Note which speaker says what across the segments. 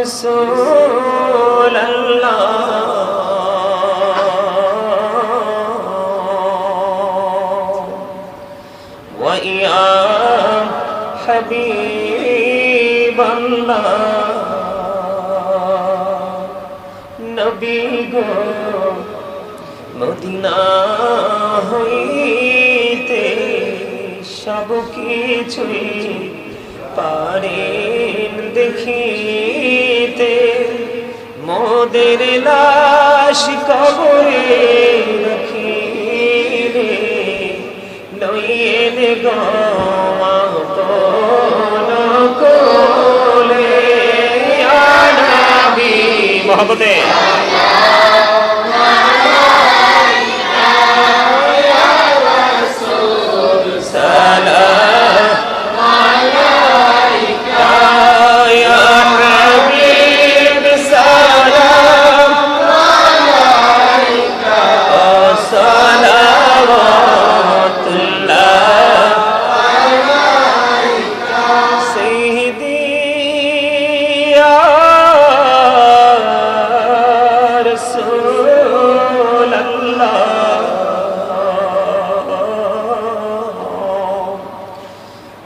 Speaker 1: رسول الله ويا حبيب الله নবী গো মদিনা হইতে সব কিছুই পারেন দেখিতে মোদের লাশ কবরে রাখিলে লইয়েন গোয়াপন কোলে ইয়া নবী মোহব্বতে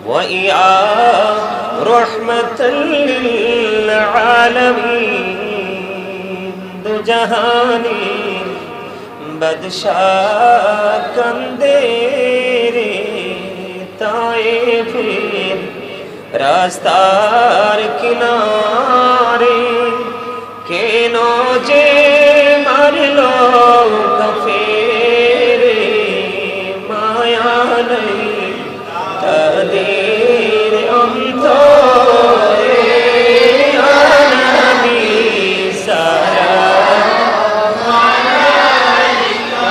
Speaker 1: ويا رحمة للعالمين دو جهاني بدشاہ کندے رے طائفین راستار کنارے কেনো যে মারলো কাফেরে মায়া নাই তাদের অন্তরে ইয়া নবী সালাম আলাইকা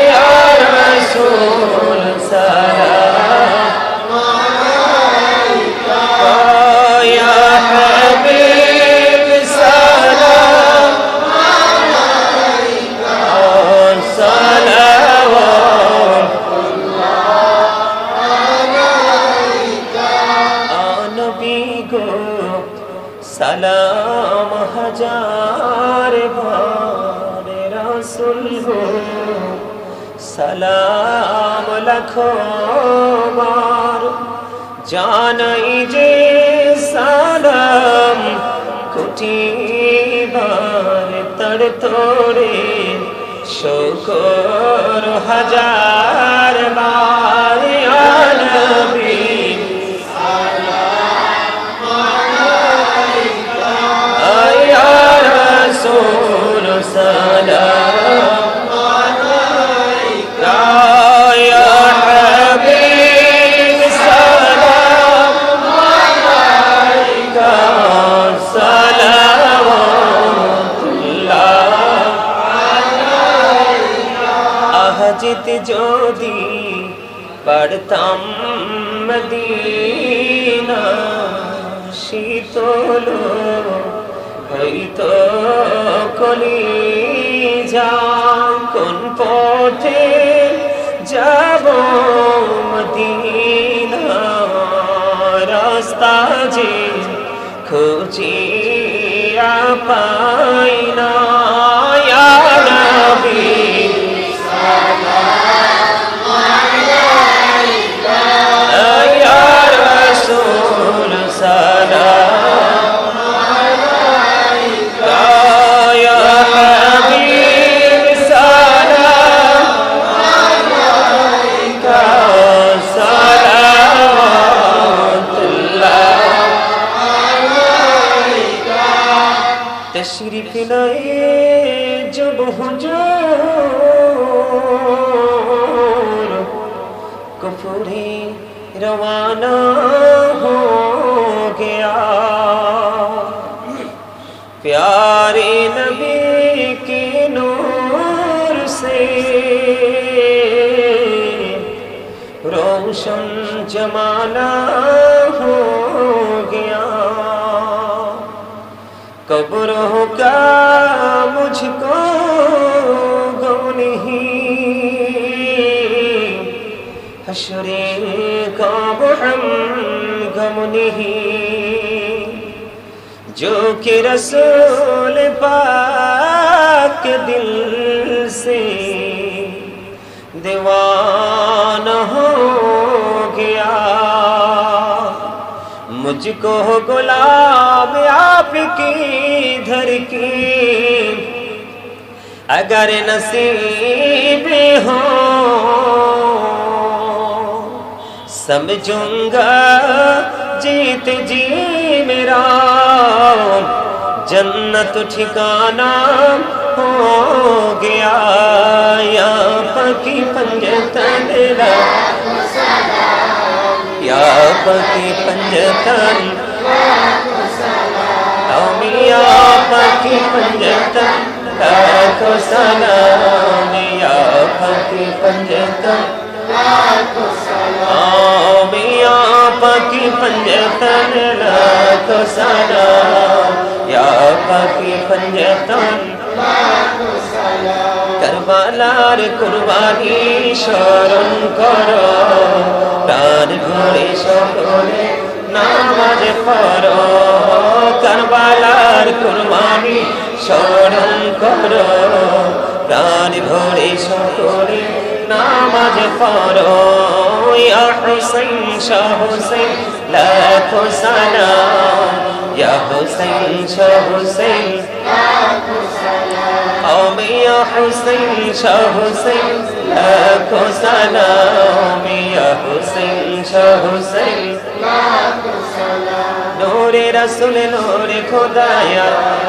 Speaker 1: ইয়া রাসূল সালাম আলাইকা ইয়া হাবিব সালাম আলাইকা সালাম হাজার বার রাসূল গো সালাম লাখো বার জানাই যে সালাম কোটি বার তর তোরে শুকর হাজার বার ইয়া নবী رسول سلام عليك يا حبيب سلام عليك صلوات الله عليك أهجت যদি পড়তাম মদিনা শীতল হইতো কলিজা কোন পথে যাব মদিনা রাস্তা যে খুঁজিয়া পাই না ইয়া নবী সালাম আলাইকা ইয়া রাসূল সালাম तशरीफ लाए जब हुजूर कपूरे रवाना हो गया प्यारे नबी के नूर से रोशन जमाना हो गया कब्रों का मुझको गम नहीं हश्रे का हम गम नहीं जो कि रसूल पाक के दिल से दीवाना हो गया। मुझको गुलाब आपकी धर की अगर नसीब हो, समझूंगा जीत जी मेरा जन्नत ठिकाना हो गया। या पकी पंजतन या पकी पंजतन या पकी पंजतन लाखों सलाम। या पकी पंजतन लाखों सलाम। या पकी पंजतन लाखों सलाम। या पकी पंजतन लाखों सलाम। करबलार कुर्बानी স্মরণ করো, প্রাণ ভরে সকলে নামাজ পড়ো। करबलार कुर्बानी স্মরণ করো, প্রাণ ভরে সকলে নামাজ পড়ো। ইয়া হুসাইন শাহ হুসাইন লাখো সালাম। ইয়া হুসাইন শাহ হুসাইন লাখো সালাম। ইয়া হুসাইন শাহ হুসাইন লাখো সালাম। ইয়া হুসাইন শাহ হুসাইন লাখো সালাম। नूरे रसूल नूरे खुदाया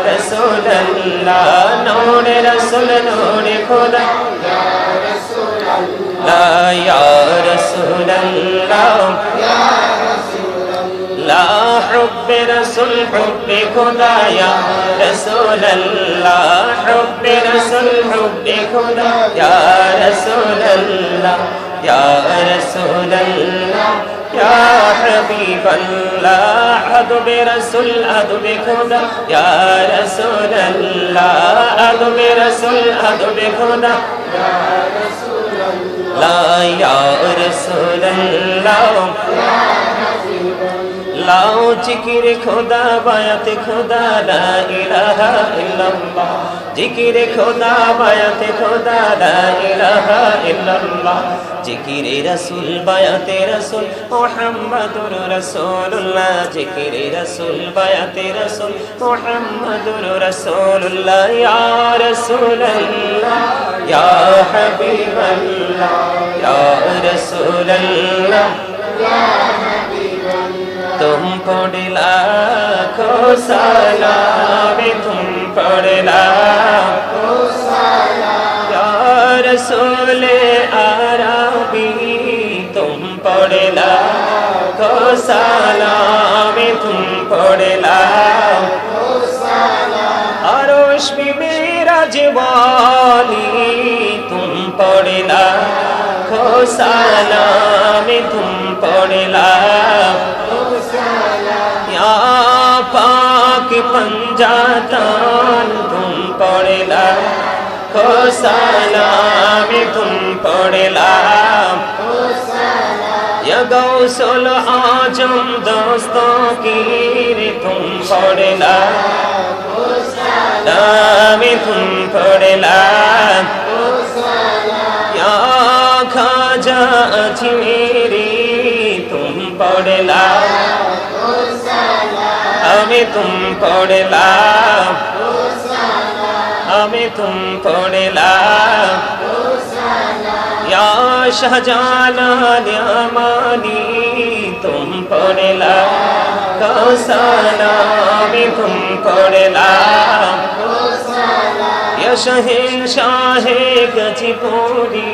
Speaker 1: रसूल अल्लाह। नूरे रसूल नूरे खुदा या रसूल अल्लाह। या रसूल अल्लाह या रसूल अल्लाह। हुब्बे रसूल हुब्बे खुदाया रसूल अल्लाह। हुब्बे रसूल हुब्बे खुदा या रसूल अल्लाह। या रसूल अल्लाह या हबीब अल्लाह। अदब रसूल अदब खुदा या रसूल अल्लाह। अदब रसूल अदब खुदा या रसूल अल्लाह। या रसूल अल्लाह लाओ जिक्र खुदा बायत खुदा ला इलाहा इल्लल्लाह। जिक्र खुदा बायत खुदा ला इलाहा इल्लल्लाह। जिक्र रसूल बायत रसूल मुहम्मदुर रसूलुल्लाह। जिक्र रसूल बायत रसूल मुहम्मदुर रसूलुल्लाह। या रसूल अल्लाह या हबीब अल्लाह। या रसूल अल्लाह तुम पढ़ लाखों सलाम। तुम पढ़ लाखों सलाम। या रसूल अरबी तुम पढ़ लाखों सलाम। तुम पढ़ लाखों सलाम। अरोश में मेरा जवानी तुम पढ़ लाखों सलाम। तुम पढ़ लाखों सलाम। या पाक पंजातान तुम पढ़ लाखों सलाम। तुम पढ़ लाखों सलाम। या गौसल आजम दोस्तों की तुम पढ़ लाखों सलाम। तुम पढ़ लाखों सलाम। या खाजा अजमेरी तुम पढ़ लाखों सलाम। हमें तुम पढ़ लाखों सलाम। हमें तुम पढ़ लाखों सलाम। या शाहजाना न्यामानी तुम पढ़ लाखों सलाम। तुम पढ़ लाखों सलाम। या शहंशाह गजपुरी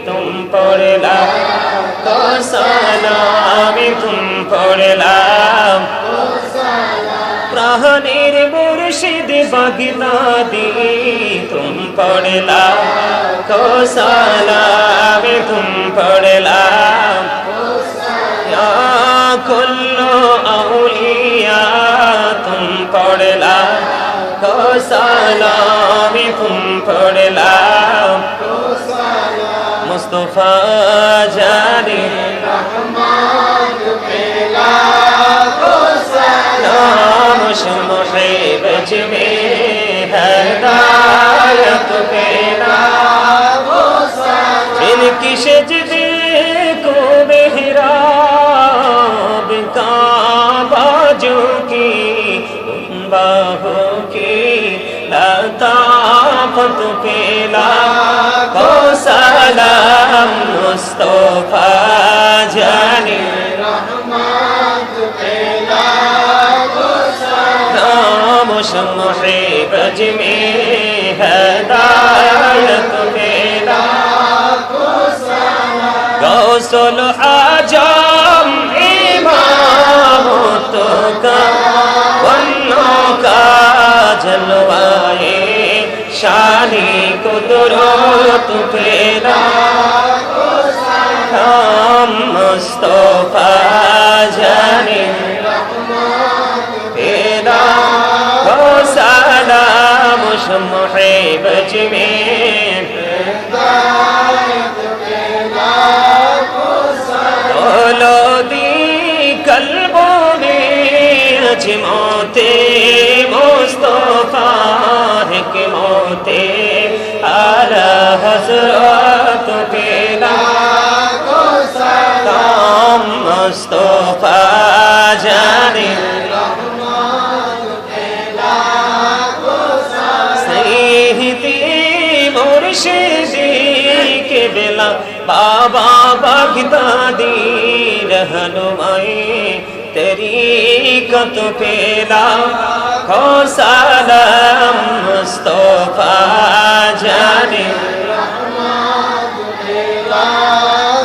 Speaker 1: तुम पढ़ लाखों सलाम। तुम पढ़ लाखों सलाम। प्राणेर मुर्शिद बगदादी तुम पढ़ लाखों सलाम। तुम पढ़ लाखों सलाम। या कुल्लो औलिया तुम पढ़ लाखों सलाम। तुम पढ़ लाखों सलाम। मुस्तफा जाने रहमत पे लाखों सलाम। محب में हदायत पेला इनकी सजदे को मेहराब का बाजू की बाहों की लताफत पेला को सलाम मुस्तफा जाने محب में हदायत पेला गौसुल आजम इमाम तो का वन्नों का जलवाए शानी कुदरत पेला हम मुस्तफा जाने पेला सलाम محب में दोलो दी कल्बों में अजमोते मुस्तफा है के मोते आला हजरत पेला सलाम मुस्तफा जाने मुर्शिदी के बेला बाबा बगदादी रहनुमाई तरीक़त पेला खो सलाम मुस्तफा जाने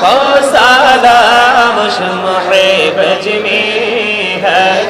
Speaker 1: खो सलाम محب में है